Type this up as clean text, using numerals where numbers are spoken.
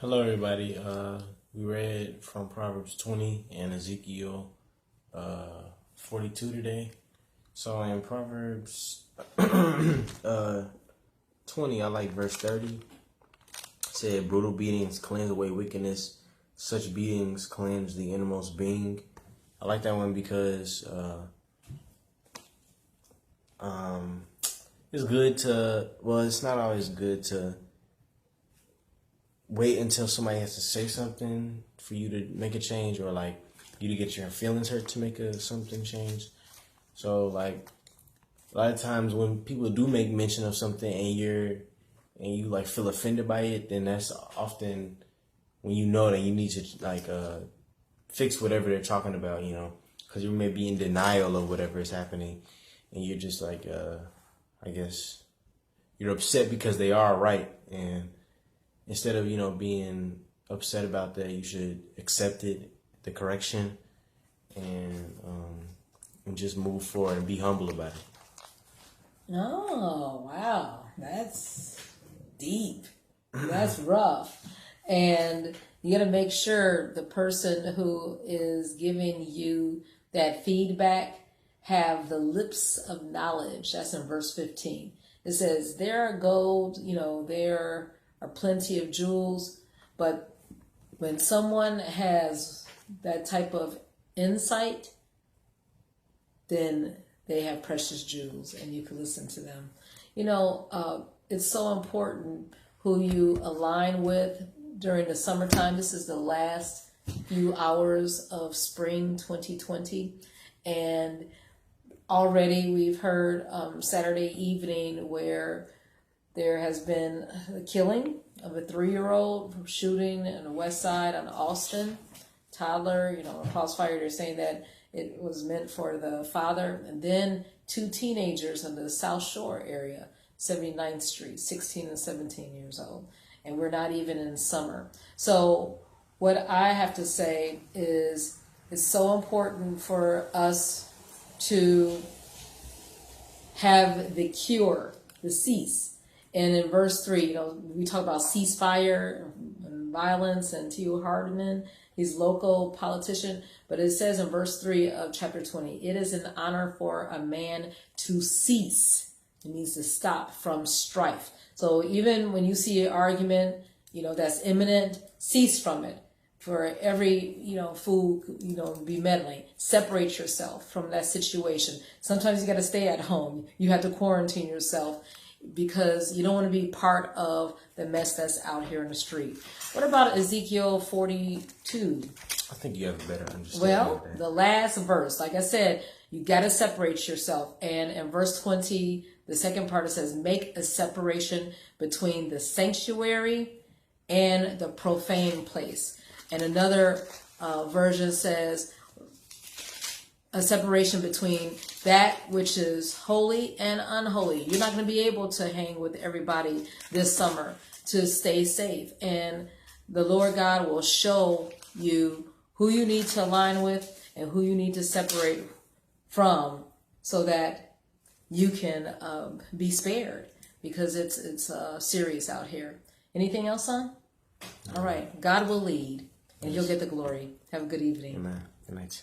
Hello, everybody. We read from Proverbs 20 and Ezekiel 42 today. So in Proverbs 20, I like verse 30. It said, brutal beatings cleanse away wickedness. Such beatings cleanse the innermost being. I like that one because it's good to, well, it's not always good to wait until somebody has to say something for you to make a change, or like you to get your feelings hurt to make something change. So like a lot of times when people do make mention of something and you like feel offended by it, then that's often when you know that you need to like fix whatever they're talking about, because you may be in denial of whatever is happening, and you're just like I guess you're upset because they are right. And instead of, being upset about that, you should accept it, the correction, and just move forward and be humble about it. Oh, wow. That's deep. That's rough. And you got to make sure the person who is giving you that feedback have the lips of knowledge. That's in verse 15. It says, there are gold, there are plenty of jewels, but when someone has that type of insight, then they have precious jewels and you can listen to them. It's so important who you align with during the summertime. This is the last few hours of spring 2020, and already we've heard Saturday evening where there has been a killing of a 3-year-old shooting on the west side on Austin. Toddler, crossfire, they're saying that it was meant for the father. And then 2 teenagers in the South Shore area, 79th Street, 16 and 17 years old. And we're not even in summer. So what I have to say is it's so important for us to have the cure, the cease. And in verse 3, we talk about ceasefire and violence, and T.O. Hardeman, he's local politician. But it says in verse 3 of chapter 20, it is an honor for a man to cease. It means to stop from strife. So even when you see an argument, that's imminent, cease from it. For every, fool, be meddling. Separate yourself from that situation. Sometimes you got to stay at home. You have to quarantine yourself, because you don't want to be part of the mess that's out here in the street. What about Ezekiel 42? I think you have a better understanding. Well, the last verse, like I said, you got to separate yourself. And in verse 20, the second part, it says, make a separation between the sanctuary and the profane place. And another version says, a separation between that which is holy and unholy. You're not going to be able to hang with everybody this summer to stay safe. And the Lord God will show you who you need to align with and who you need to separate from, so that you can be spared, because it's serious out here. Anything else, son? All right. God will lead, and He'll get the glory. Have a good evening. Amen. Good night.